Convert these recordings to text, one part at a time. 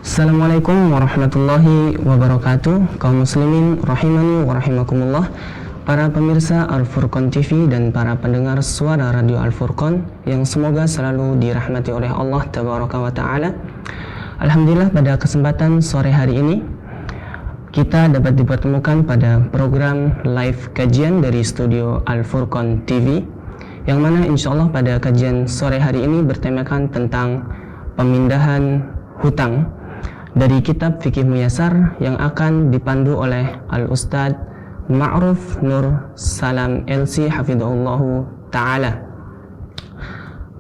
Assalamualaikum warahmatullahi wabarakatuh. Kaum muslimin rahimani wa rahimakumullah. Para pemirsa Al-Furqan TV dan para pendengar suara radio Al-Furqan yang semoga selalu dirahmati oleh Allah Tabaraka wa Ta'ala. Alhamdulillah, pada kesempatan sore hari ini kita dapat dipertemukan pada program live kajian dari studio Al-Furqan TV, yang mana insyaallah pada kajian sore hari ini bertemakan tentang pemindahan hutang dari kitab Fikih Muyassar yang akan dipandu oleh Al-Ustadz Ma'ruf Nur Salam LC Hafidhahullahu Ta'ala.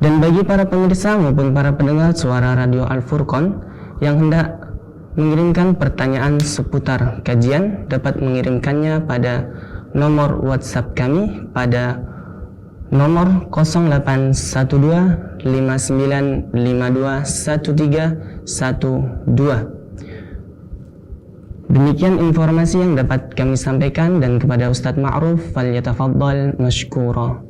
Dan bagi para pemirsa maupun para pendengar suara radio Al-Furqan yang hendak mengirimkan pertanyaan seputar kajian, dapat mengirimkannya pada nomor WhatsApp kami pada nomor 0812 5952 1312. Demikian informasi yang dapat kami sampaikan, dan kepada Ustadz Ma'ruf falyatafaddal mashkura.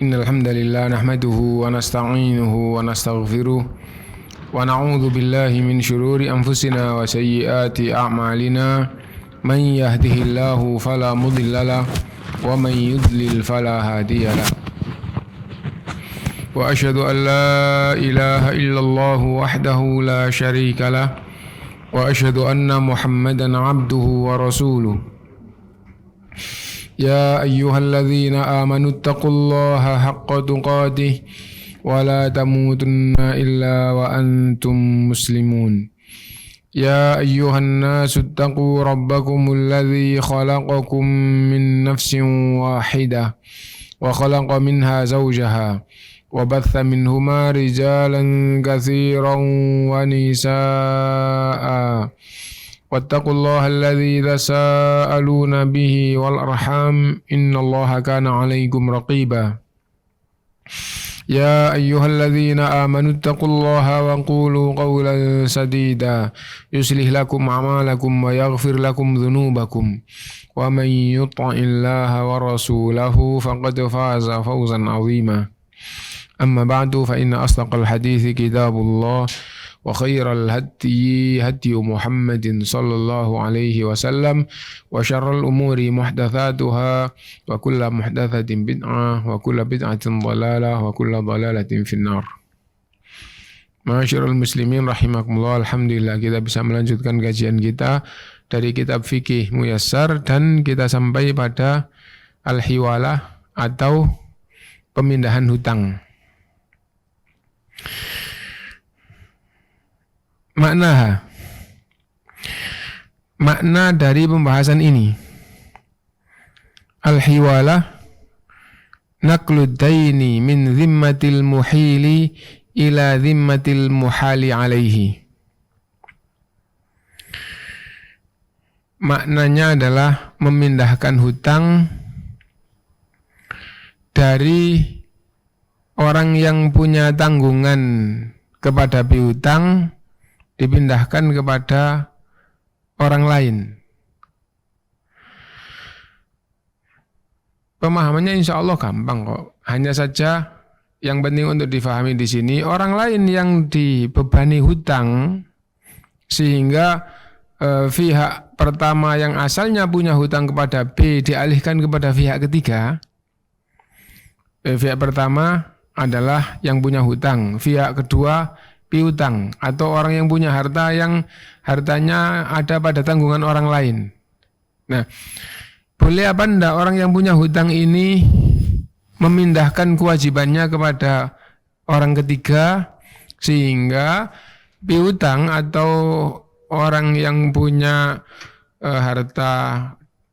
Innal hamdalillah nahmaduhu wa nasta'inuhu wa nastaghfiruh wa na'udzu billahi min shururi anfusina wa sayyiati a'malina. Man yahdihillahu fala mudhillalah wa man yudlil fala hadiyalah. Wa asyhadu an la ilaha illallah wahdahu la syarika lah wa asyhadu anna Muhammadan abduhu wa rasuluh. Ya ayyuhalladzina amanu taqullaha haqqa tuqatih wa la tamutunna illa wa antum muslimun. Ya ayyuhan nasu taqu rabbakumul ladzi khalaqakum min nafsin wahidah wa khalaqa minha zawjaha wa batha minhuma rijalan katsiran wa nisaa. Wattaqullaha alladzi tasaaluna bihi wal arham innallaha kana 'alaikum raqiba. Ya ayyuhalladzina amanu taqullaha wa qulu qawlan sadida yuslih lakum a'malakum wa yaghfir lakum dhunubakum wa man yuti'illaha wa rasulahu faqad faza fawzan 'azima. Amma ba'du, fa inna asdaqal hadithi kitabullah wa khairal hadi hadi Muhammadin sallallahu alaihi wasallam wa syarrul umuri muhdatsatuha wa kullu muhdatsatin bid'ah wa kullu bid'atin dhalalah wa kullu dhalalatin finnar. Ma'asyiral muslimin rahimakumullah, alhamdulillah kita bisa melanjutkan kajian kita dari kitab Fikih Muyassar, dan kita sampai pada al-hiwalah atau pemindahan hutang. Makna dari pembahasan ini, al-hiwalah naqlud daini min zimmatil muhili ila zimmatil muhali alaihi. Maknanya adalah memindahkan hutang dari orang yang punya tanggungan kepada piutang dipindahkan kepada orang lain. Pemahamannya insya Allah gampang kok. Hanya saja yang penting untuk difahami di sini, orang lain yang dibebani hutang sehingga pihak pertama yang asalnya punya hutang kepada B dialihkan kepada pihak ketiga. Pihak pertama adalah yang punya hutang, pihak kedua piutang, atau orang yang punya harta yang hartanya ada pada tanggungan orang lain. Nah, boleh apa enggak orang yang punya hutang ini memindahkan kewajibannya kepada orang ketiga, sehingga piutang atau orang yang punya harta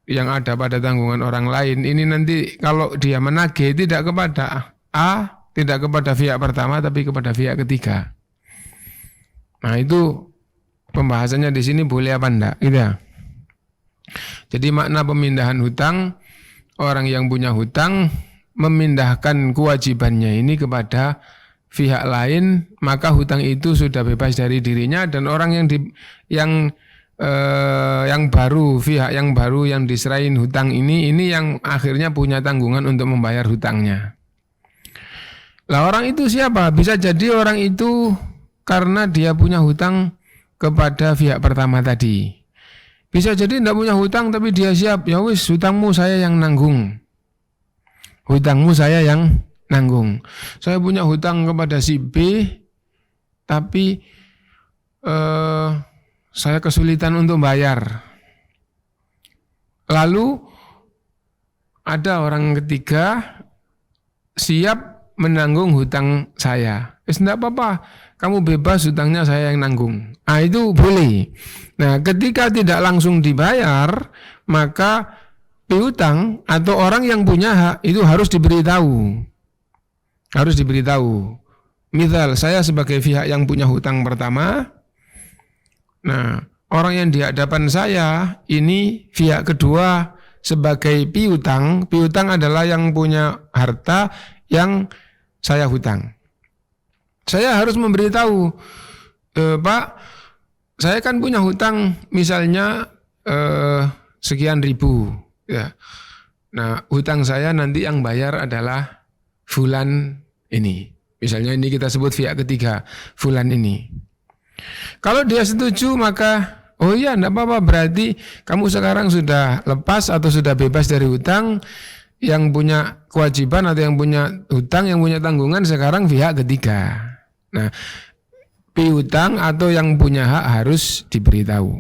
yang ada pada tanggungan orang lain ini nanti kalau dia menagih tidak kepada A, tidak kepada pihak pertama, tapi kepada pihak ketiga. Nah, itu pembahasannya di sini boleh apa enggak, gitu ya. Jadi makna pemindahan hutang, orang yang punya hutang memindahkan kewajibannya ini kepada pihak lain, maka hutang itu sudah bebas dari dirinya, dan orang yang baru, pihak yang baru yang diserahin hutang ini yang akhirnya punya tanggungan untuk membayar hutangnya. Lah orang itu siapa? Bisa jadi orang itu karena dia punya hutang kepada pihak pertama tadi. Bisa jadi tidak punya hutang tapi dia siap, ya wis hutangmu saya yang nanggung. Hutangmu saya yang nanggung. Saya punya hutang kepada si B, tapi saya kesulitan untuk bayar. Lalu ada orang ketiga siap menanggung hutang saya. Tidak apa-apa, kamu bebas, hutangnya saya yang nanggung. Nah itu boleh. Nah ketika tidak langsung dibayar, maka piutang atau orang yang punya hak itu harus diberitahu. Harus diberitahu. Misal saya sebagai pihak yang punya hutang pertama, nah orang yang di hadapan saya ini pihak kedua sebagai piutang. Piutang adalah yang punya harta yang saya hutang. Saya harus memberitahu, Pak, saya kan punya hutang misalnya sekian ribu. Ya. Nah, hutang saya nanti yang bayar adalah fulan ini. Misalnya ini kita sebut pihak ketiga, fulan ini. Kalau dia setuju maka, oh iya enggak apa-apa, berarti kamu sekarang sudah lepas atau sudah bebas dari hutang. Yang punya kewajiban atau yang punya hutang, yang punya tanggungan sekarang pihak ketiga. Nah, piutang atau yang punya hak harus diberitahu.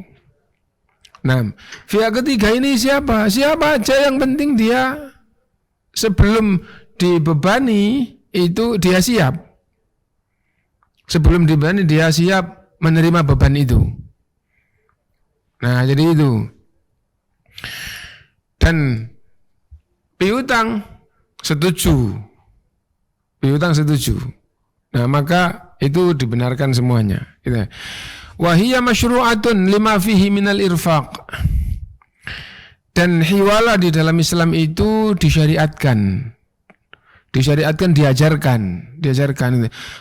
Nah, pihak ketiga ini siapa? Siapa aja, yang penting dia sebelum dibebani itu dia siap. Sebelum dibebani dia siap menerima beban itu. Nah, jadi itu. Dan piutang setuju. Piutang setuju. Nah, maka itu dibenarkan semuanya. Wahiyya masyru'atun lima fihi minal irfaq. Dan hiwala di dalam Islam itu disyariatkan. Diajarkan.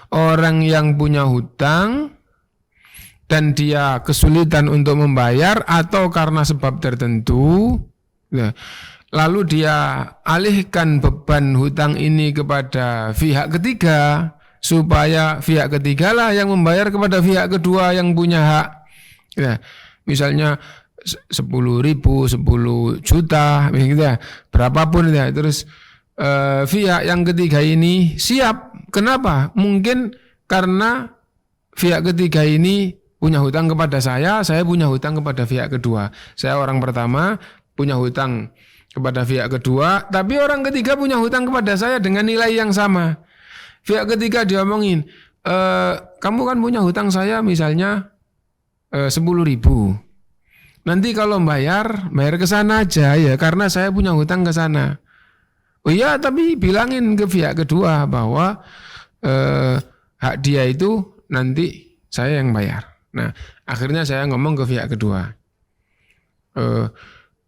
Orang yang punya hutang dan dia kesulitan untuk membayar atau karena sebab tertentu, lalu dia alihkan beban hutang ini kepada pihak ketiga, supaya pihak ketiga lah yang membayar kepada pihak kedua yang punya hak. Ya, misalnya 10.000, 10 juta, ya, berapapun ya. Terus pihak yang ketiga ini siap. Kenapa? Mungkin karena pihak ketiga ini punya hutang kepada saya punya hutang kepada pihak kedua. Saya orang pertama punya hutang kepada pihak kedua, tapi orang ketiga punya hutang kepada saya dengan nilai yang sama. Pihak ketiga diomongin, kamu kan punya hutang saya misalnya 10.000. Nanti kalau bayar ke sana aja ya, karena saya punya hutang ke sana. Oh iya, tapi bilangin ke pihak kedua bahwa hak dia itu nanti saya yang bayar. Nah, akhirnya saya ngomong ke pihak kedua.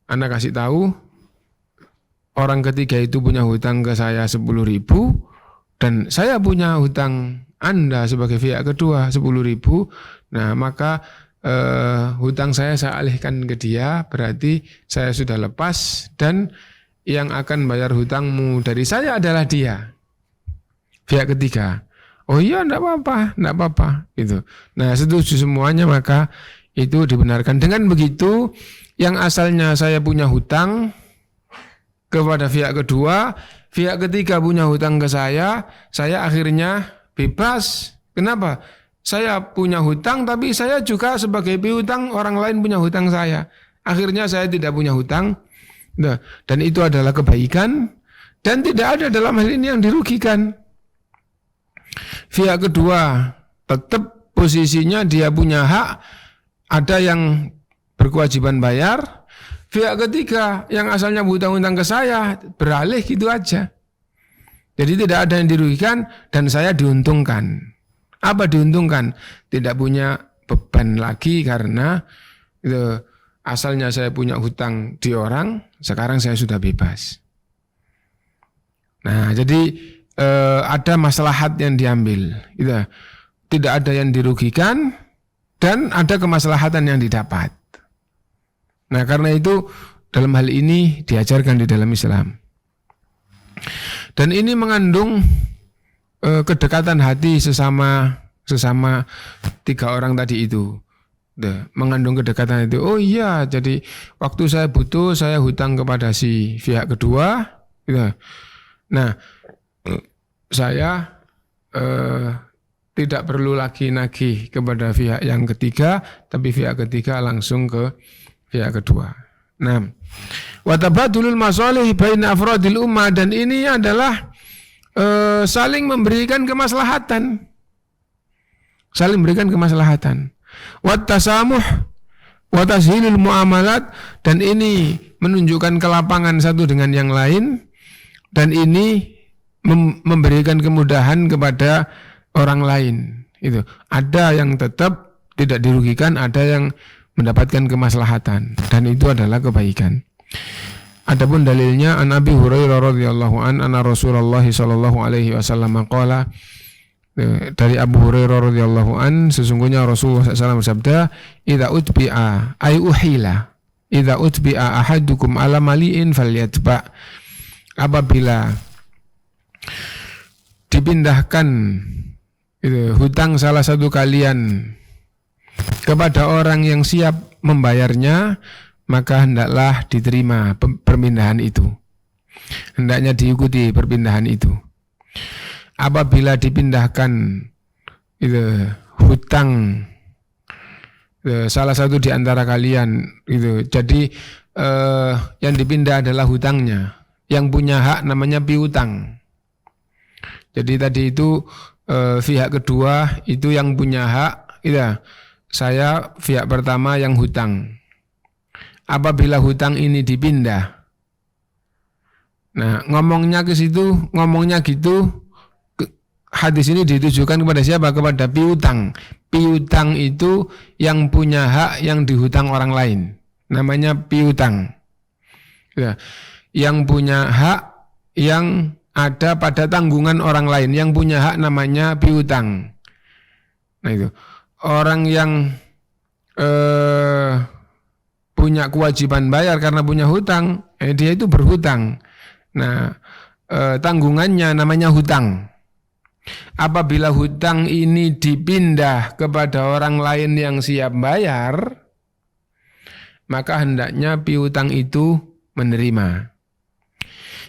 Anda kasih tahu, orang ketiga itu punya hutang ke saya 10.000 dan saya punya hutang Anda sebagai pihak kedua 10.000. Nah, maka hutang saya alihkan ke dia, berarti saya sudah lepas dan yang akan bayar hutangmu dari saya adalah dia, pihak ketiga. Oh iya, enggak apa-apa gitu. Nah, setuju semuanya, maka itu dibenarkan. Dengan begitu, yang asalnya saya punya hutang kepada pihak kedua, pihak ketiga punya hutang ke saya akhirnya bebas. Kenapa? Saya punya hutang, tapi saya juga sebagai piutang, orang lain punya hutang saya. Akhirnya saya tidak punya hutang. Nah, dan itu adalah kebaikan, dan tidak ada dalam hal ini yang dirugikan. Pihak kedua tetap posisinya dia punya hak, ada yang berkewajiban bayar. Pihak ketiga yang asalnya hutang-hutang ke saya beralih gitu aja. Jadi tidak ada yang dirugikan dan saya diuntungkan. Apa diuntungkan? Tidak punya beban lagi karena itu, asalnya saya punya hutang di orang, sekarang saya sudah bebas. Nah, jadi ada maslahat yang diambil. Gitu. Tidak ada yang dirugikan dan ada kemaslahatan yang didapat. Nah, karena itu dalam hal ini diajarkan di dalam Islam. Dan ini mengandung kedekatan hati sesama tiga orang tadi itu. mengandung kedekatan itu. Oh iya, jadi waktu saya butuh saya hutang kepada si pihak kedua, gitu. Nah, saya tidak perlu lagi nagih kepada pihak yang ketiga, tapi pihak ketiga langsung ke pihak kedua. Nah, wa tabadulul masalih baina afradil ummah, dan ini adalah saling memberikan kemaslahatan. Saling memberikan kemaslahatan. Wa tasamuh wa tashilul muamalat, dan ini menunjukkan kelapangan satu dengan yang lain, dan ini memberikan kemudahan kepada orang lain. Itu ada yang tetap tidak dirugikan, ada yang mendapatkan kemaslahatan, dan itu adalah kebaikan. Adapun dalilnya an Abi Hurairah radhiyallahu anna Rasulullah sallallahu alaihi wasallam qala, dari Abu Hurairah radhiyallahu an, sesungguhnya Rasulullah SAW bersabda, idza utbi'a ay uhila, idza utbi'a ahadukum ala mali'in falyatba, apabila dipindahkan hutang salah satu kalian kepada orang yang siap membayarnya, maka hendaklah diterima perpindahan itu, hendaknya diikuti perpindahan itu. Apabila dipindahkan hutang salah satu di antara kalian jadi yang dipindah adalah hutangnya, yang punya hak namanya piutang. Jadi tadi itu pihak kedua itu yang punya hak, saya pihak pertama yang hutang. Apabila hutang ini dipindah, nah ngomongnya gitu. Hadis ini ditujukan kepada siapa? Kepada piutang. Piutang itu yang punya hak yang dihutang orang lain, namanya piutang. Yang punya hak yang ada pada tanggungan orang lain, yang punya hak namanya piutang. Nah itu orang yang punya kewajiban bayar karena punya hutang, dia itu berhutang. Nah tanggungannya namanya hutang. Apabila hutang ini dipindah kepada orang lain yang siap bayar, maka hendaknya piutang itu menerima.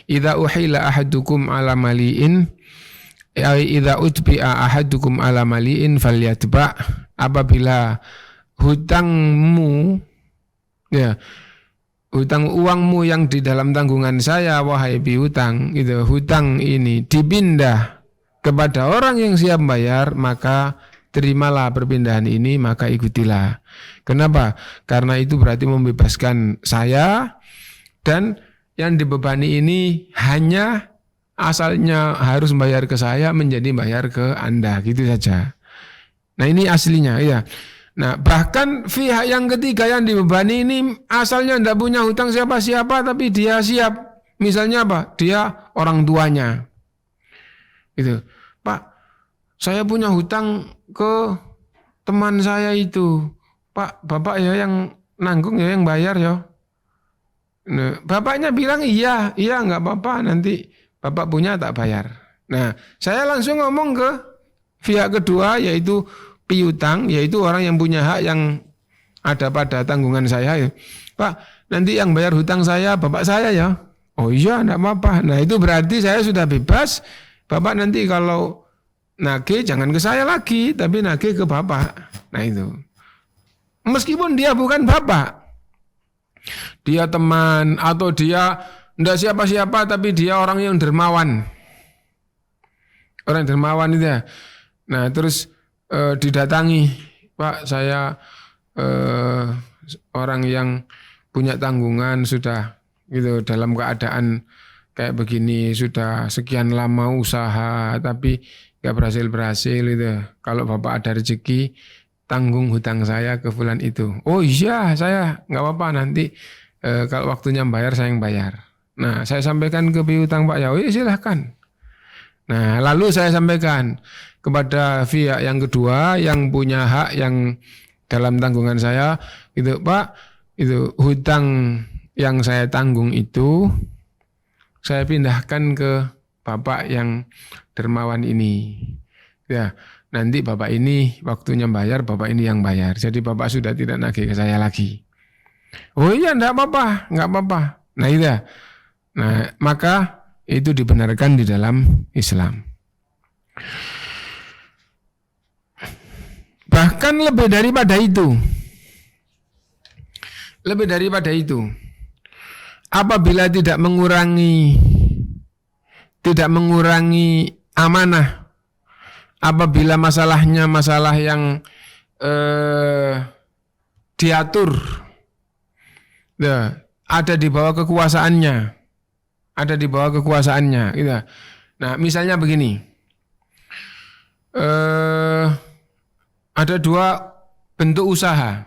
Idza uhila ahadukum ala mali'in, ay idza utbi'a ahadukum ala mali'in falyatba, apabila hutangmu, hutang uangmu yang di dalam tanggungan saya, wahai piutang, hutang ini dipindah kepada orang yang siap bayar, maka terimalah perpindahan ini, maka ikutilah. Kenapa? Karena itu berarti membebaskan saya, dan yang dibebani ini hanya asalnya harus bayar ke saya menjadi bayar ke Anda, gitu saja. Nah ini aslinya, ya. Nah bahkan pihak yang ketiga yang dibebani ini asalnya tidak punya hutang siapa-siapa, tapi dia siap. Misalnya apa? Dia orang tuanya. Pak, saya punya hutang ke teman saya itu. Pak, bapak ya yang nanggung ya, yang bayar ya. Nah, bapaknya bilang iya nggak apa-apa, nanti bapak punya tak bayar. Nah, saya langsung ngomong ke pihak kedua, yaitu piutang, yaitu orang yang punya hak yang ada pada tanggungan saya. Ya. Pak, nanti yang bayar hutang saya bapak saya ya. Oh iya, enggak apa-apa. Nah, itu berarti saya sudah bebas. Bapak nanti kalau nagih jangan ke saya lagi, tapi nagih ke bapak. Nah itu. Meskipun dia bukan bapak, dia teman atau dia enggak siapa-siapa, tapi dia orang yang dermawan. Orang dermawan itu ya. Nah terus didatangi, Pak saya orang yang punya tanggungan sudah gitu dalam keadaan kayak begini, sudah sekian lama usaha tapi gak berhasil itu. Kalau bapak ada rezeki, tanggung hutang saya ke fulan itu. Oh iya, saya gak apa-apa, nanti kalau waktunya bayar saya yang bayar. Nah saya sampaikan ke piutang Pak ya, oh iya silahkan. Nah lalu saya sampaikan kepada pihak yang kedua yang punya hak yang dalam tanggungan saya, gitu Pak, itu hutang yang saya tanggung itu saya pindahkan ke bapak yang dermawan ini. Ya, nanti bapak ini waktunya bayar, bapak ini yang bayar. Jadi bapak sudah tidak nagih ke saya lagi. Oh iya, enggak apa-apa, enggak apa-apa. Nah itu. Nah, maka itu dibenarkan di dalam Islam. Bahkan lebih daripada itu. Lebih daripada itu. Apabila tidak mengurangi amanah, apabila masalahnya masalah yang diatur, ada di bawah kekuasaannya, gitu. Nah, misalnya begini, ada dua bentuk usaha.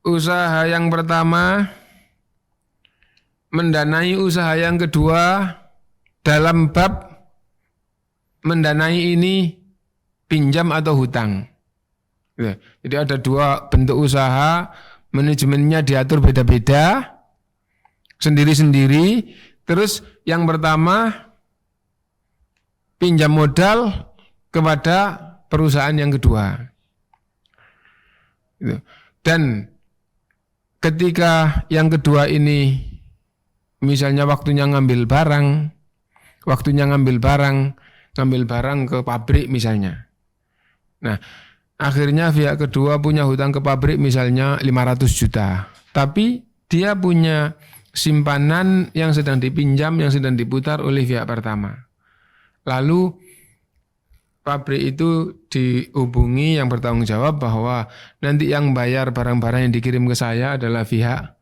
Usaha yang pertama mendanai usaha yang kedua dalam bab mendanai ini pinjam atau hutang. Jadi ada dua bentuk usaha, manajemennya diatur beda-beda, sendiri-sendiri. Terus yang pertama pinjam modal kepada perusahaan yang kedua. Dan ketika yang kedua ini misalnya waktunya ngambil barang ke pabrik misalnya. Nah, akhirnya pihak kedua punya hutang ke pabrik misalnya 500 juta. Tapi dia punya simpanan yang sedang dipinjam, yang sedang diputar oleh pihak pertama. Lalu pabrik itu dihubungi yang bertanggung jawab bahwa nanti yang bayar barang-barang yang dikirim ke saya adalah pihak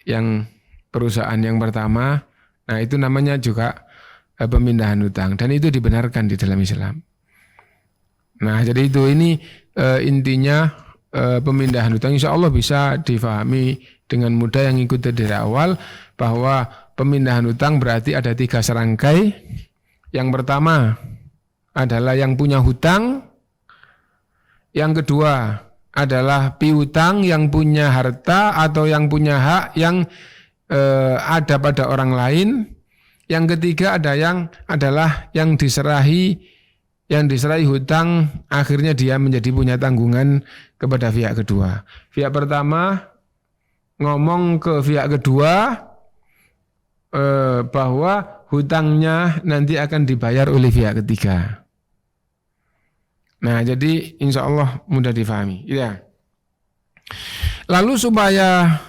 yang perusahaan yang pertama. Nah, itu namanya juga pemindahan hutang dan itu dibenarkan di dalam Islam. Nah, jadi ini intinya pemindahan hutang insya Allah bisa difahami dengan mudah yang ikut dari awal bahwa pemindahan hutang berarti ada 3 serangkai. Yang pertama adalah yang punya hutang, yang kedua adalah piutang yang punya harta atau yang punya hak yang ada pada orang lain. Yang ketiga adalah yang diserahi hutang, akhirnya dia menjadi punya tanggungan kepada pihak kedua. Pihak pertama ngomong ke pihak kedua bahwa hutangnya nanti akan dibayar oleh pihak ketiga. Nah, jadi insya Allah mudah difahami. Ya. Lalu supaya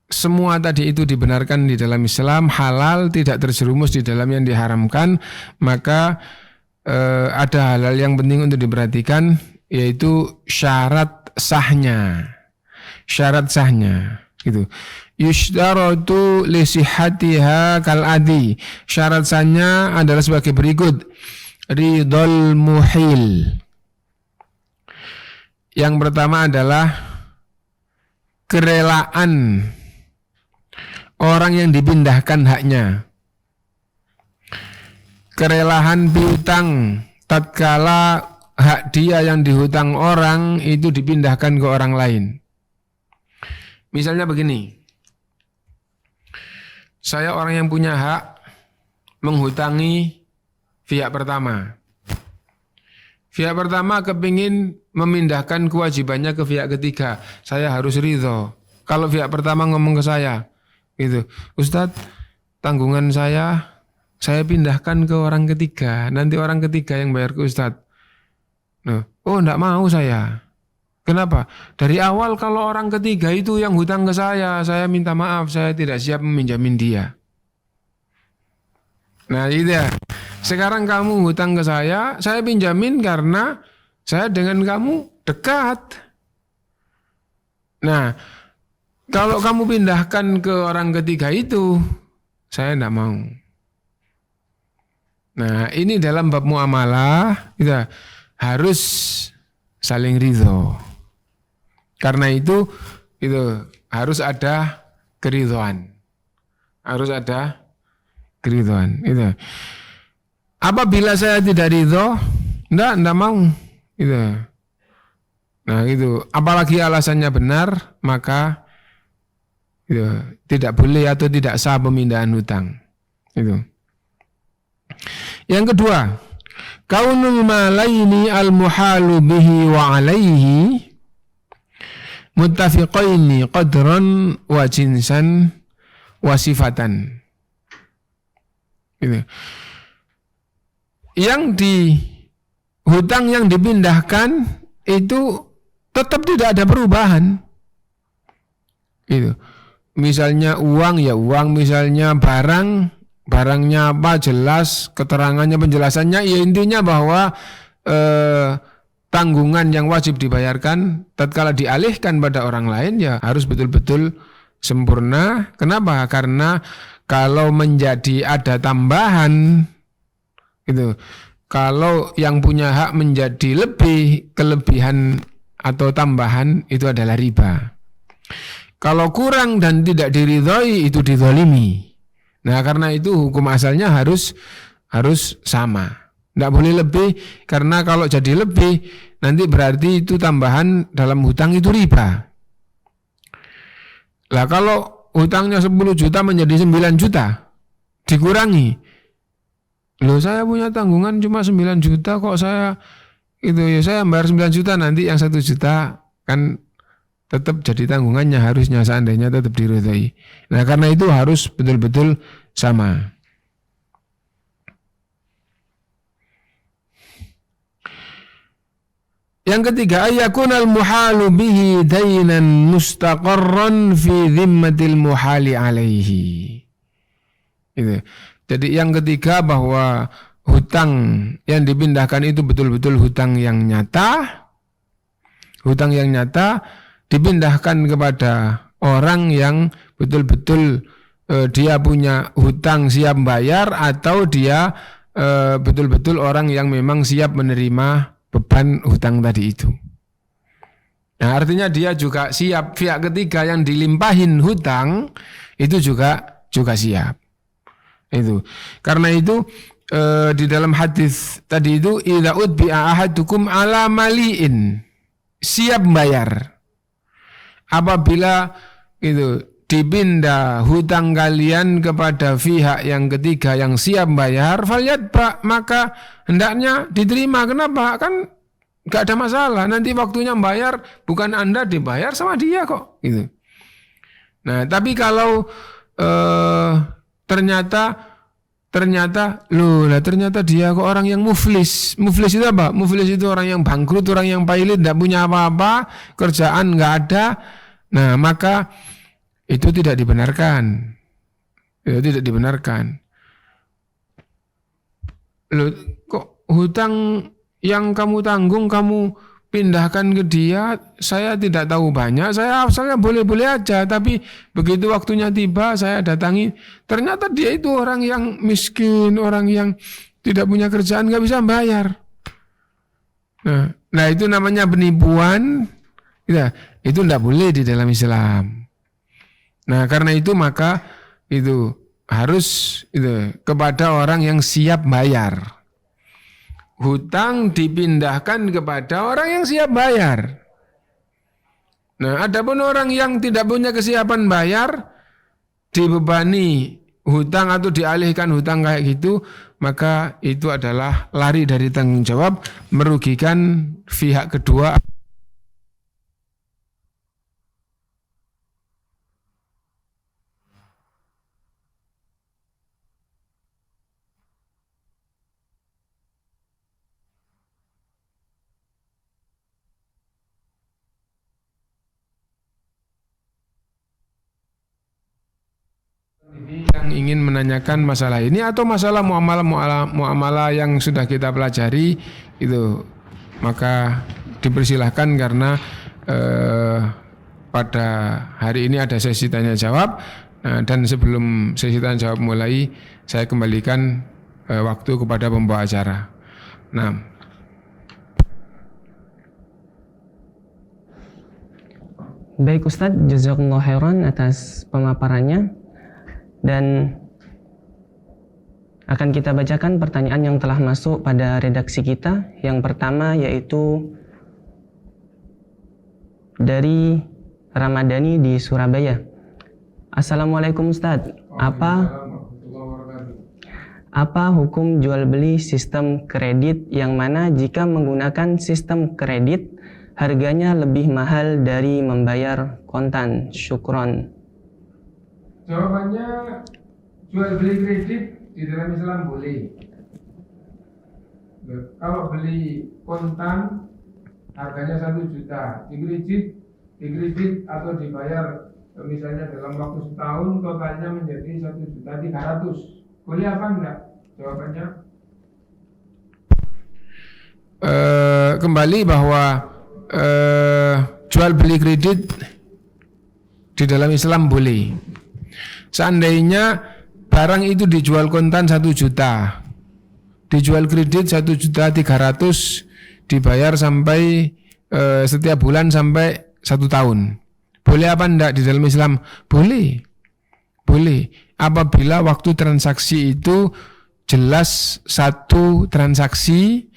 semua tadi itu dibenarkan di dalam Islam, halal, tidak terjerumus di dalam yang diharamkan, maka ada hal-hal yang penting untuk diperhatikan, yaitu syarat sahnya. Gitu. Yushtaratu li sihhatiha kal adi. Syarat sahnya adalah sebagai berikut. Ridhol muhil. Yang pertama adalah kerelaan orang yang dipindahkan haknya. Kerelaan piutang tatkala hak dia yang dihutang orang itu dipindahkan ke orang lain. Misalnya begini, saya orang yang punya hak menghutangi pihak pertama. Pihak pertama kepingin memindahkan kewajibannya ke pihak ketiga. Saya harus ridho. Kalau pihak pertama ngomong ke saya, gitu, Ustadz, tanggungan saya pindahkan ke orang ketiga. Nanti orang ketiga yang bayar ke Ustadz. Oh, enggak mau saya. Kenapa? Dari awal kalau orang ketiga itu yang hutang ke saya minta maaf, saya tidak siap meminjamin dia. Nah, itu ya. Sekarang kamu hutang ke saya pinjamin karena saya dengan kamu dekat. Nah, kalau kamu pindahkan ke orang ketiga itu, saya tidak mau. Nah, ini dalam bab muamalah kita harus saling ridho. Karena itu harus ada keridhoan. Itu. Apabila saya tidak ridho, enggak mau. Gitu. Nah, gitu. Apalagi alasannya benar, maka tidak boleh atau tidak sah pemindahan hutang. Itu. Yang kedua, kaunul malaini al-muhalu bihi wa alaihi muttafiqaini qadran wa jinsan wa sifatan. Gitu. Yang di hutang yang dipindahkan itu tetap tidak ada perubahan. Gitu. Misalnya uang ya uang, misalnya barangnya apa jelas, keterangannya, penjelasannya, ya intinya bahwa tanggungan yang wajib dibayarkan tatkala dialihkan pada orang lain ya harus betul-betul sempurna. Kenapa? Karena kalau menjadi ada tambahan gitu, kalau yang punya hak menjadi lebih kelebihan atau tambahan itu adalah riba. Kalau kurang dan tidak diridhoi itu dizalimi. Nah, karena itu hukum asalnya harus sama. Tidak boleh lebih, karena kalau jadi lebih nanti berarti itu tambahan dalam hutang itu riba. Lah kalau hutangnya 10 juta menjadi 9 juta dikurangi. Loh, saya punya tanggungan cuma 9 juta kok saya bayar 9 juta, nanti yang 1 juta kan tetap jadi tanggungannya harusnya seandainya tetap diridhoi. Nah, karena itu harus betul-betul sama. Yang ketiga, ayakunal muhalu bihi dainan mustaqarran fi dhimmatil muhali alaihi. Itu. Jadi yang ketiga bahwa hutang yang dipindahkan itu betul-betul hutang yang nyata. Hutang yang nyata dipindahkan kepada orang yang betul-betul dia punya hutang siap bayar, atau dia betul-betul orang yang memang siap menerima beban hutang tadi itu. Nah, artinya dia juga siap, pihak ketiga yang dilimpahin hutang itu juga siap. Itu. Karena itu di dalam hadis tadi itu idza utbi'a ahadukum ala mali'in, siap bayar. Apabila itu dipindah hutang kalian kepada pihak yang ketiga yang siap bayar, falyadfa, maka hendaknya diterima. Kenapa? Kan gak ada masalah. Nanti waktunya bayar bukan Anda dibayar sama dia kok. Gitu. Nah, tapi kalau ternyata dia kok orang yang muflis. Muflis itu apa? Muflis itu orang yang bangkrut, orang yang pailit, tidak punya apa-apa, kerjaan nggak ada. Nah, maka itu tidak dibenarkan. Itu tidak dibenarkan. Loh, kok hutang yang kamu tanggung kamu pindahkan ke dia, saya tidak tahu banyak, saya boleh-boleh aja, tapi begitu waktunya tiba saya datangi, ternyata dia itu orang yang miskin, orang yang tidak punya kerjaan, nggak bisa bayar. Nah itu namanya penipuan, ya, itu tidak boleh di dalam Islam. Nah karena itu maka itu harus kepada orang yang siap bayar. Hutang dipindahkan kepada orang yang siap bayar. Nah, adapun orang yang tidak punya kesiapan bayar, dibebani hutang atau dialihkan hutang kayak gitu, maka itu adalah lari dari tanggung jawab, merugikan pihak kedua. Yang ingin menanyakan masalah ini atau masalah muamalah yang sudah kita pelajari itu, maka dipersilahkan karena pada hari ini ada sesi tanya jawab. Dan sebelum sesi tanya jawab mulai, saya kembalikan waktu kepada pembawa acara. Nah, baik Ustadz, jazakumullah khairan atas pemaparannya. Dan akan kita bacakan pertanyaan yang telah masuk pada redaksi kita. Yang pertama yaitu dari Ramadhani di Surabaya. Assalamualaikum Ustadz. Apa hukum jual beli sistem kredit yang mana jika menggunakan sistem kredit harganya lebih mahal dari membayar kontan? Syukron. Jawabannya, jual beli kredit di dalam Islam boleh. Kalau beli kontan harganya 1 juta, di kredit atau dibayar misalnya dalam waktu setahun totalnya menjadi 1.300.000. Boleh apa enggak? Jawabannya kembali bahwa jual beli kredit di dalam Islam boleh. Seandainya barang itu dijual kontan 1 juta, dijual kredit 1.300.000, dibayar sampai setiap bulan sampai 1 tahun. Boleh apa enggak di dalam Islam? Boleh. Boleh. Apabila waktu transaksi itu jelas satu transaksi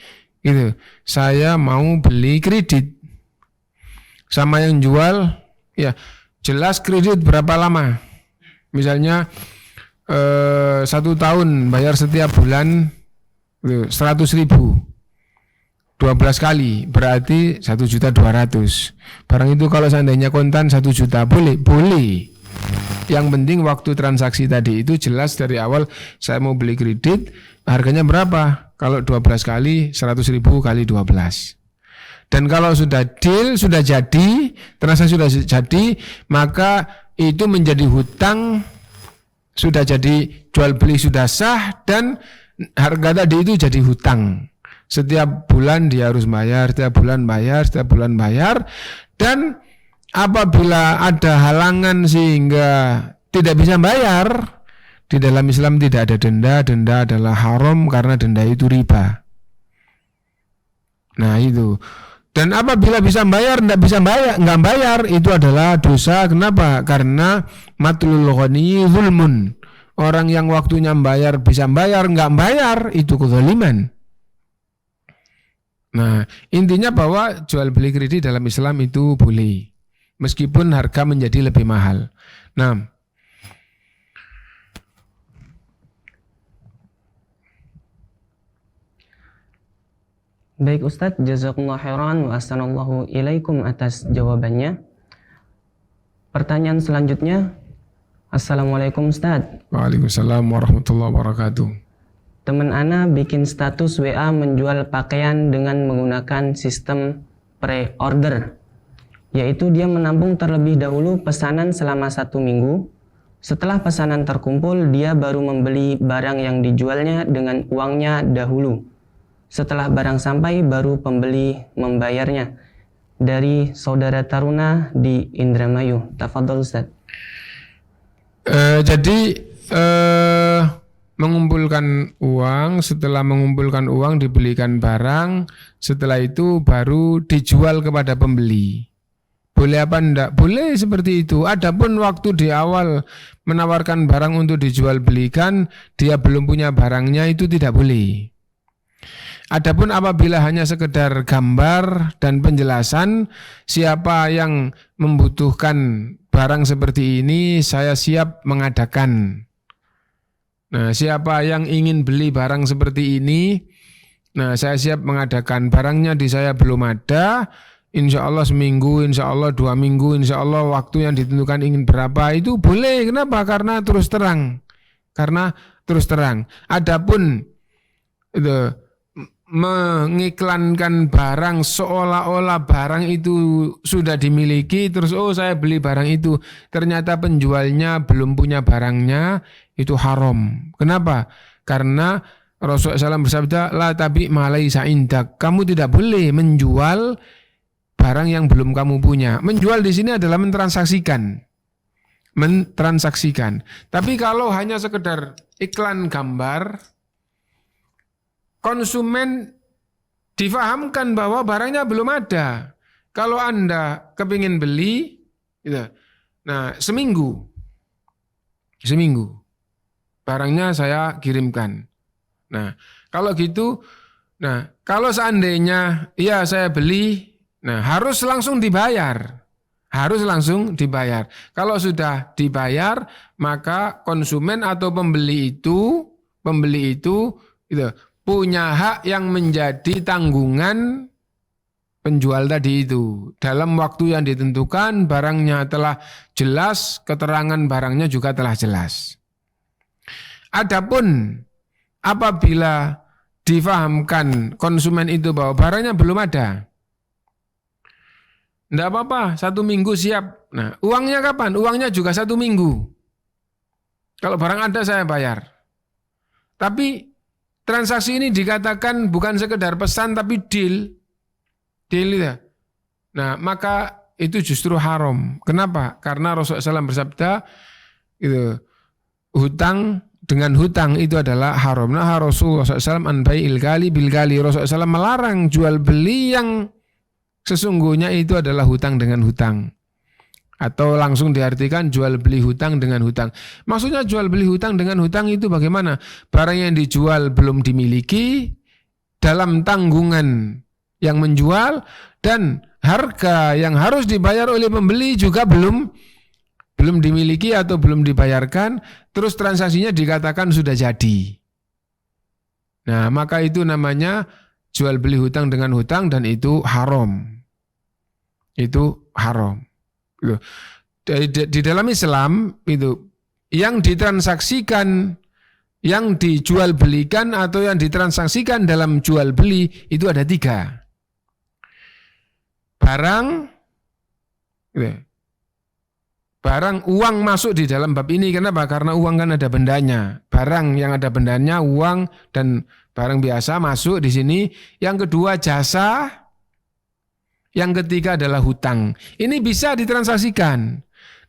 gitu. Saya mau beli kredit sama yang jual, ya jelas kredit berapa lama. Misalnya 1 tahun bayar setiap bulan 100.000, 12 kali berarti 1.200.000. Barang itu kalau seandainya kontan 1 juta boleh? Boleh. Yang penting waktu transaksi tadi itu jelas dari awal saya mau beli kredit, harganya berapa? Kalau 12 kali 100.000 kali 12. Dan kalau sudah deal, sudah jadi, transaksi sudah jadi, maka itu menjadi hutang, sudah jadi jual beli sudah sah, dan harga tadi itu jadi hutang. Setiap bulan dia harus bayar, setiap bulan bayar, setiap bulan bayar. Dan apabila ada halangan sehingga tidak bisa bayar, di dalam Islam tidak ada denda. Denda adalah haram karena denda itu riba. Nah itu. Dan apabila bisa bayar, nggak bayar, itu adalah dosa. Kenapa? Karena matlul ghani zulmun. Orang yang waktunya bayar bisa bayar, nggak bayar, itu kezaliman. Nah, intinya bahwa jual beli kredit dalam Islam itu boleh, meskipun harga menjadi lebih mahal. Nah, baik Ustadz, jazakumullah khairan wa ahsanallahu ilaikum atas jawabannya. Pertanyaan selanjutnya, Assalamualaikum Ustadz. Waalaikumsalam warahmatullahi wabarakatuh. Teman Ana bikin status WA menjual pakaian dengan menggunakan sistem pre-order, yaitu dia menampung terlebih dahulu pesanan selama 1 minggu. Setelah pesanan terkumpul, dia baru membeli barang yang dijualnya dengan uangnya dahulu. Setelah barang sampai, baru pembeli membayarnya. Dari Saudara Taruna di Indramayu. Tafadhol Ustaz. Mengumpulkan uang, setelah mengumpulkan uang dibelikan barang, setelah itu baru dijual kepada pembeli. Boleh apa enggak? Boleh seperti itu. Adapun waktu di awal menawarkan barang untuk dijual belikan, dia belum punya barangnya, itu tidak boleh. Adapun apabila hanya sekedar gambar dan penjelasan, siapa yang membutuhkan barang seperti ini, saya siap mengadakan. Nah, siapa yang ingin beli barang seperti ini, nah saya siap mengadakan. Barangnya di saya belum ada, insya Allah seminggu, insya Allah 2 minggu, insya Allah waktu yang ditentukan ingin berapa, itu boleh. Kenapa? Karena terus terang. Adapun itu mengiklankan barang seolah-olah barang itu sudah dimiliki, terus saya beli barang itu, ternyata penjualnya belum punya barangnya, itu haram. Kenapa? Karena Rasulullah SAW bersabda, la tabi ma laisa indak. Kamu tidak boleh menjual barang yang belum kamu punya. Menjual di sini adalah mentransaksikan. Tapi kalau hanya sekedar iklan gambar, konsumen difahamkan bahwa barangnya belum ada. Kalau Anda kepingin beli, gitu, nah seminggu, barangnya saya kirimkan. Nah kalau gitu, nah kalau seandainya ya saya beli, nah harus langsung dibayar. Kalau sudah dibayar, maka konsumen atau pembeli itu pembeli itu punya hak yang menjadi tanggungan penjual tadi itu. Dalam waktu yang ditentukan, barangnya telah jelas, keterangan barangnya juga telah jelas. Adapun apabila difahamkan konsumen itu bahwa barangnya belum ada, tidak apa-apa, 1 minggu siap. Nah, uangnya kapan? Uangnya juga 1 minggu. Kalau barang ada saya bayar. Tapi transaksi ini dikatakan bukan sekedar pesan tapi deal. Deal ya. Nah, maka itu justru haram. Kenapa? Karena Rasulullah SAW bersabda, hutang dengan hutang itu adalah haram. Nah, Rasulullah SAW anbai'il gali bil gali. Rasulullah SAW melarang jual beli yang sesungguhnya itu adalah hutang dengan hutang. Atau langsung diartikan jual beli hutang dengan hutang. Maksudnya jual beli hutang dengan hutang itu bagaimana? Barang yang dijual belum dimiliki, dalam tanggungan yang menjual, dan harga yang harus dibayar oleh pembeli juga belum dimiliki atau belum dibayarkan, terus transaksinya dikatakan sudah jadi. Nah, maka itu namanya jual beli hutang dengan hutang dan itu haram. Itu haram. Di dalam Islam itu yang ditransaksikan, yang dijual belikan atau yang ditransaksikan dalam jual beli itu ada 3. Barang uang masuk di dalam bab ini. Kenapa? Karena uang kan ada bendanya. Barang yang ada bendanya, uang dan barang biasa masuk di sini. Yang kedua jasa. Yang ketiga adalah hutang. Ini bisa ditransaksikan.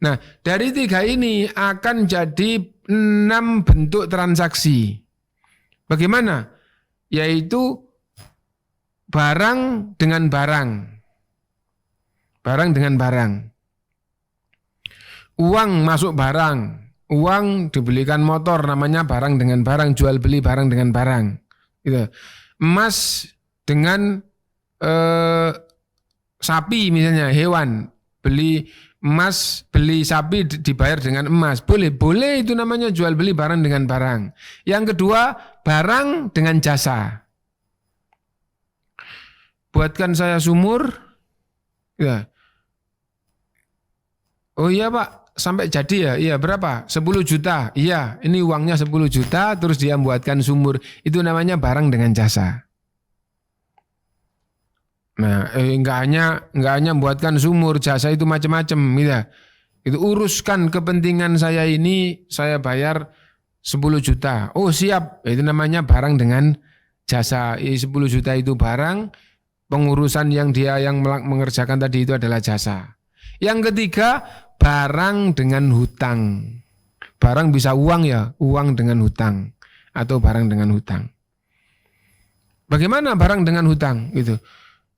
Nah, dari 3 ini akan jadi 6 bentuk transaksi. Bagaimana? Yaitu barang dengan barang. Barang dengan barang. Uang masuk barang. Uang dibelikan motor, namanya barang dengan barang. Jual beli barang dengan barang. Gitu. Emas dengan sapi misalnya, hewan. Beli emas, beli sapi dibayar dengan emas. Boleh itu namanya jual beli barang dengan barang. Yang kedua, barang dengan jasa. Buatkan saya sumur. Ya. Oh iya Pak, sampai jadi ya? Iya, berapa? 10 juta. Iya, ini uangnya 10 juta, terus dia buatkan sumur. Itu namanya barang dengan jasa. Nah, enggak hanya buatkan sumur, jasa itu macam-macam gitu. Itu uruskan kepentingan saya ini, saya bayar 10 juta. Oh, siap. Itu namanya barang dengan jasa. 10 juta itu barang, pengurusan yang dia yang mengerjakan tadi itu adalah jasa. Yang ketiga, barang dengan hutang. Barang bisa uang ya, uang dengan hutang atau barang dengan hutang. Bagaimana barang dengan hutang gitu?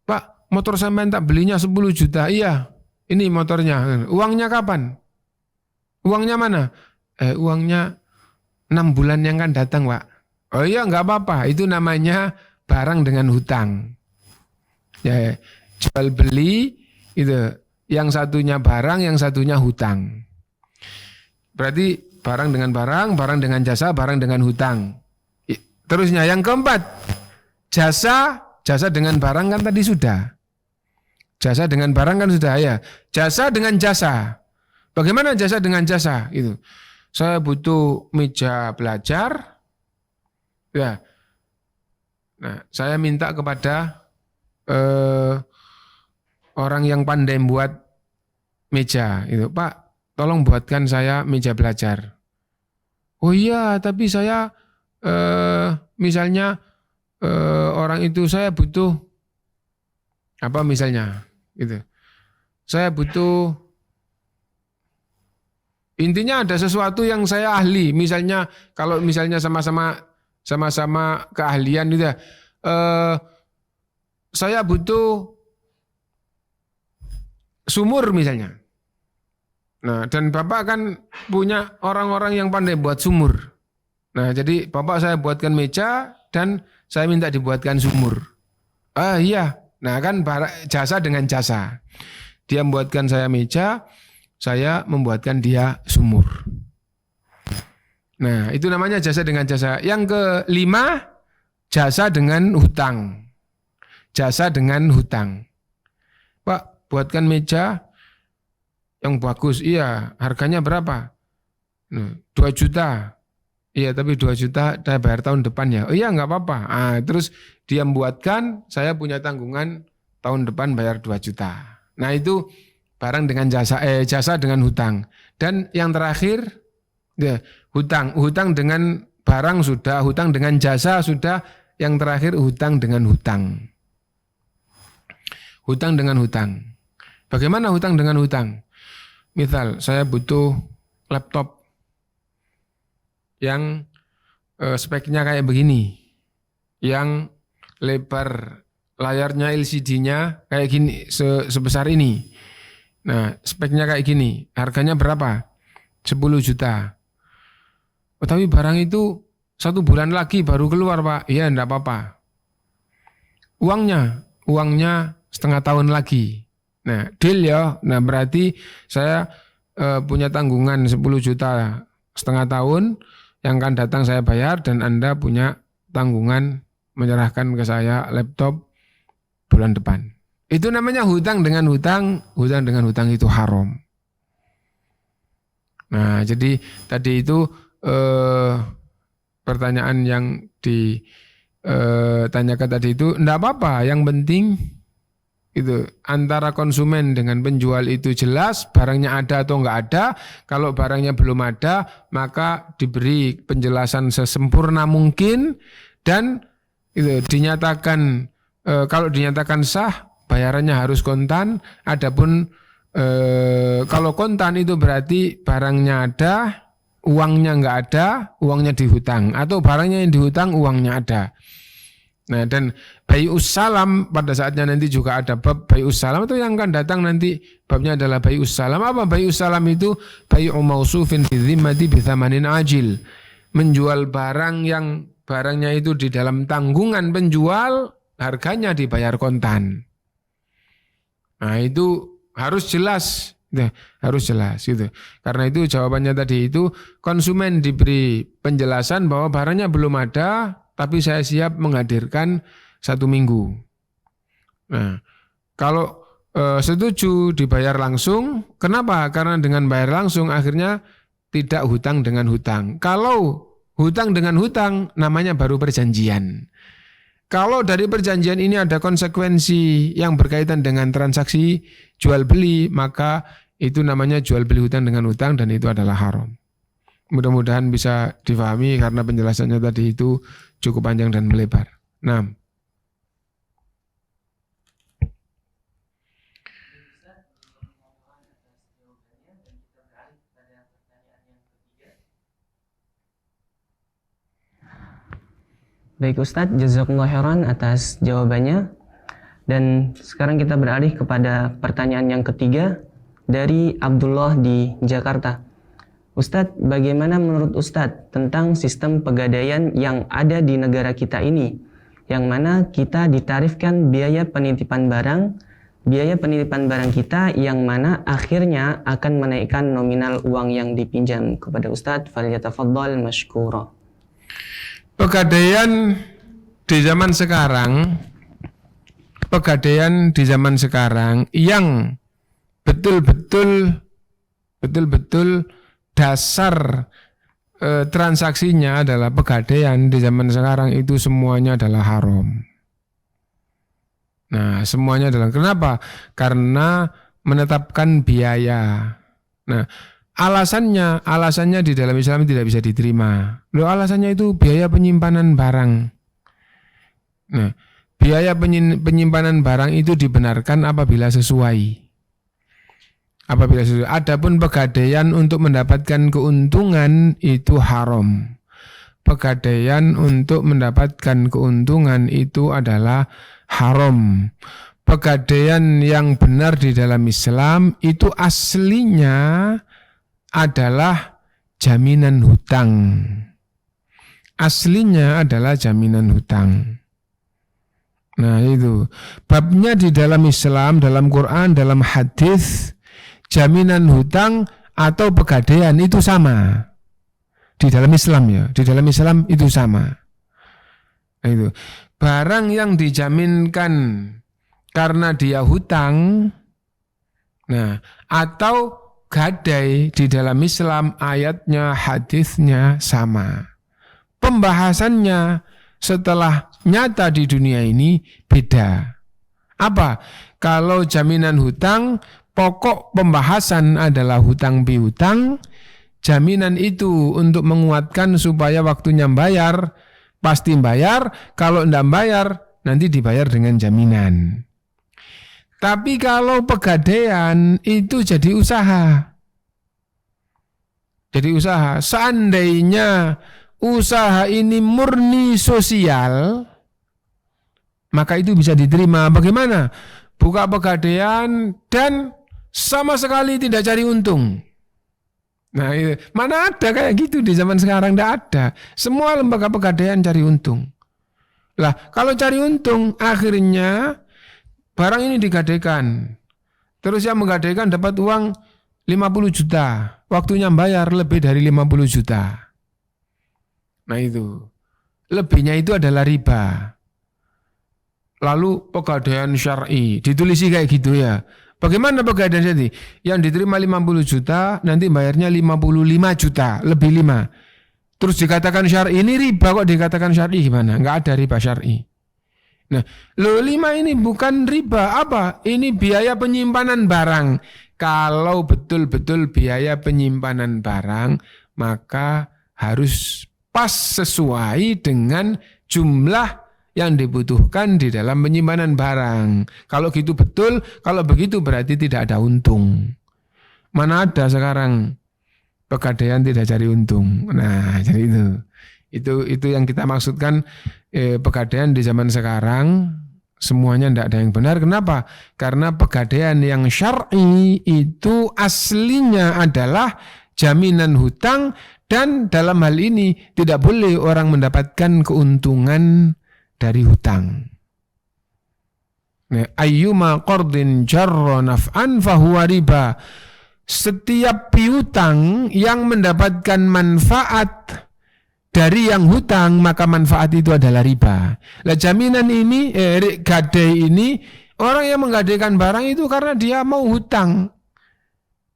Pak, motor sampean tak belinya 10 juta. Iya, ini motornya. Uangnya kapan? Uangnya mana? Uangnya 6 bulan yang akan datang, Pak. Oh iya, enggak apa-apa. Itu namanya barang dengan hutang. Ya, jual beli itu. Yang satunya barang, yang satunya hutang. Berarti barang dengan barang, barang dengan jasa, barang dengan hutang. Terusnya yang keempat, jasa dengan barang kan tadi sudah. Jasa dengan barang kan sudah ya. Jasa dengan jasa. Bagaimana jasa dengan jasa? Itu. Saya butuh meja belajar. Ya. Nah, saya minta kepada orang yang pandai buat meja. Itu, Pak, tolong buatkan saya meja belajar. Oh iya, tapi saya misalnya orang itu saya butuh apa misalnya gitu. Saya butuh intinya ada sesuatu yang saya ahli. Misalnya kalau misalnya sama-sama keahlian gitu. Saya butuh sumur misalnya. Nah, dan Bapak kan punya orang-orang yang pandai buat sumur. Nah, jadi Bapak saya buatkan meja dan saya minta dibuatkan sumur. Ah iya, nah kan jasa dengan jasa. Dia membuatkan saya meja, saya membuatkan dia sumur. Nah, itu namanya jasa dengan jasa. Yang kelima, jasa dengan hutang. Jasa dengan hutang. Pak, buatkan meja yang bagus. Iya, harganya berapa? 2 juta. Iya, tapi 2 juta saya bayar tahun depan ya. Oh iya, nggak apa-apa. Terus dia membuatkan, saya punya tanggungan tahun depan bayar 2 juta. Nah, itu barang dengan jasa dengan hutang. Dan yang terakhir, ya, hutang dengan barang sudah, hutang dengan jasa sudah, yang terakhir hutang dengan hutang. Hutang dengan hutang. Bagaimana hutang dengan hutang? Misal saya butuh laptop yang speknya kayak begini, yang lebar layarnya LCD-nya kayak gini, sebesar ini. Nah, speknya kayak gini, harganya berapa? 10 juta. Oh, tapi barang itu 1 bulan lagi baru keluar, Pak. Iya, enggak apa-apa. Uangnya setengah tahun lagi. Nah, deal ya. Nah, berarti saya punya tanggungan 10 juta setengah tahun, yang akan datang saya bayar, dan Anda punya tanggungan menyerahkan ke saya laptop bulan depan. Itu namanya hutang dengan hutang. Hutang dengan hutang itu haram. Nah, jadi tadi itu pertanyaan yang ditanyakan tadi itu enggak apa-apa, yang penting itu antara konsumen dengan penjual itu jelas, barangnya ada atau enggak ada. Kalau barangnya belum ada, maka diberi penjelasan sesempurna mungkin, dan itu dinyatakan kalau dinyatakan sah, bayarannya harus kontan. Adapun kalau kontan itu berarti barangnya ada, uangnya enggak ada, uangnya dihutang, atau barangnya yang dihutang, uangnya ada. Nah, dan bai'us salam pada saatnya nanti juga ada bab bai'us salam, itu yang akan datang nanti babnya adalah bai'us salam. Apa bai'us salam itu? Bai'u mausufin bi dhimmati bi thamanin ajil. Menjual barang yang barangnya itu di dalam tanggungan penjual, harganya dibayar kontan. Nah, itu harus jelas. Harus jelas gitu. Karena itu jawabannya tadi itu, konsumen diberi penjelasan bahwa barangnya belum ada, tapi saya siap menghadirkan 1 minggu. Nah, kalau setuju dibayar langsung, kenapa? Karena dengan bayar langsung akhirnya tidak hutang dengan hutang. Kalau hutang dengan hutang, namanya baru perjanjian. Kalau dari perjanjian ini ada konsekuensi yang berkaitan dengan transaksi jual beli, maka itu namanya jual beli hutang dengan hutang, dan itu adalah haram. Mudah-mudahan bisa difahami karena penjelasannya tadi itu cukup panjang dan melebar. Nah, Baik Ustadz, jazakumullah khairan atas jawabannya. Dan sekarang kita beralih kepada pertanyaan yang ketiga dari Abdullah di Jakarta. Ustadz, bagaimana menurut Ustadz tentang sistem pegadaian yang ada di negara kita ini, yang mana kita ditarifkan biaya penitipan barang kita, yang mana akhirnya akan menaikkan nominal uang yang dipinjam. Kepada Ustadz, falyatafaddal mashkura. Pegadaian di zaman sekarang yang betul-betul dasar transaksinya adalah pegadaian di zaman sekarang itu semuanya adalah haram. Nah, semuanya adalah, kenapa? Karena menetapkan biaya. Nah, alasannya di dalam Islam tidak bisa diterima. Loh, alasannya itu biaya penyimpanan barang. Nah, biaya penyimpanan barang itu dibenarkan apabila sesuai. Adapun pegadaian untuk mendapatkan keuntungan itu haram. Pegadaian untuk mendapatkan keuntungan itu adalah haram. Pegadaian yang benar di dalam Islam itu aslinya adalah jaminan hutang. Aslinya adalah jaminan hutang. Nah, itu babnya di dalam Islam, dalam Quran, dalam hadis. Jaminan hutang atau pegadaian itu sama. Di dalam Islam ya, di dalam Islam itu sama. Nah, itu barang yang dijaminkan karena dia hutang, nah atau gadai di dalam Islam ayatnya, hadisnya sama. Pembahasannya setelah nyata di dunia ini beda. Apa? Kalau jaminan hutang, pokok pembahasan adalah hutang piutang. Jaminan itu untuk menguatkan supaya waktunya bayar, pasti bayar. Kalau tidak bayar, nanti dibayar dengan jaminan. Tapi kalau pegadaian itu jadi usaha. Jadi usaha. Seandainya usaha ini murni sosial, maka itu bisa diterima. Bagaimana? Buka pegadaian dan sama sekali tidak cari untung. Nah, mana ada kayak gitu di zaman sekarang? Tidak ada. Semua lembaga pegadaian cari untung. Lah, kalau cari untung, akhirnya barang ini digadaikan. Terus yang menggadaikan dapat uang 50 juta. Waktunya bayar lebih dari 50 juta. Nah itu. Lebihnya itu adalah riba. Lalu pegadaian syar'i. Ditulisi kayak gitu ya. Bagaimana pegadaian syar'i? Yang diterima 50 juta, nanti bayarnya 55 juta. Lebih 5. Terus dikatakan syar'i. Ini riba kok dikatakan syar'i gimana? Enggak ada riba syar'i. Nah, 5 ini bukan riba. Apa? Ini biaya penyimpanan barang. Kalau betul-betul biaya penyimpanan barang, maka harus pas sesuai dengan jumlah yang dibutuhkan di dalam penyimpanan barang. Kalau gitu betul, kalau begitu berarti tidak ada untung. Mana ada sekarang pegadaian tidak cari untung. Nah, jadi itu yang kita maksudkan pegadaian di zaman sekarang semuanya tidak ada yang benar. Kenapa? Karena pegadaian yang syar'i itu aslinya adalah jaminan hutang dan dalam hal ini tidak boleh orang mendapatkan keuntungan dari hutang. Ayyuma qardin jarra naf'an fahuwa riba. Setiap piutang yang mendapatkan manfaat dari yang hutang, maka manfaat itu adalah riba. Lah jaminan ini, gadai ini, orang yang menggadaikan barang itu karena dia mau hutang.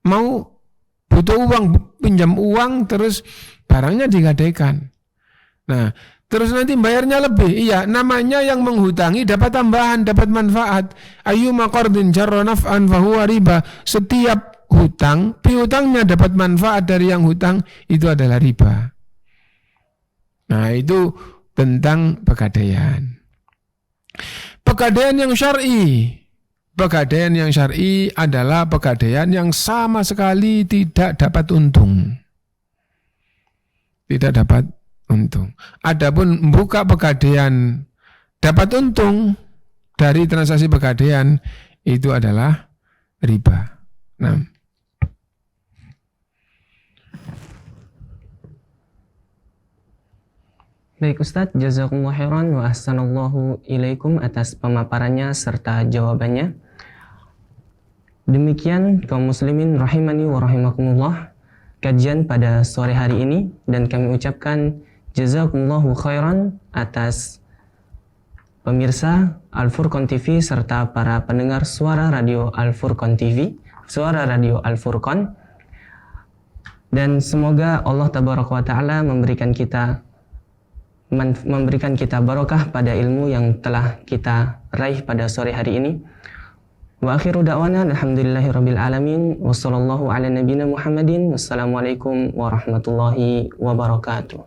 Mau butuh uang, pinjam uang, terus barangnya digadaikan. Nah, terus nanti bayarnya lebih. Iya, namanya yang menghutangi dapat tambahan, dapat manfaat. Ayyuma qardin jarra naf'an fahuwa riba. Setiap hutang, piutangnya dapat manfaat dari yang hutang, itu adalah riba. Nah, itu tentang pegadaian. Pegadaian yang syar'i. Pegadaian yang syar'i adalah pegadaian yang sama sekali tidak dapat untung. Tidak dapat untung. Adapun buka pegadaian dapat untung dari transaksi pegadaian itu adalah riba. Nah, baik Ustadz, jazakumullah khairan wa ahsanallahu ilaikum atas pemaparannya serta jawabannya. Demikian kaum muslimin rahimani wa rahimakumullah, kajian pada sore hari ini, dan kami ucapkan jazakumullahu khairan atas pemirsa Al-Furqan TV serta para pendengar suara radio Al-Furqan TV, suara radio Al-Furqan. Dan semoga Allah tabaraka wa ta'ala memberikan kita barokah pada ilmu yang telah kita raih pada sore hari ini. Wa akhiru da'wana alhamdulillahirabbil alamin wa sallallahu ala nabiyyina Muhammadin. Wassalamualaikum warahmatullahi wabarakatuh.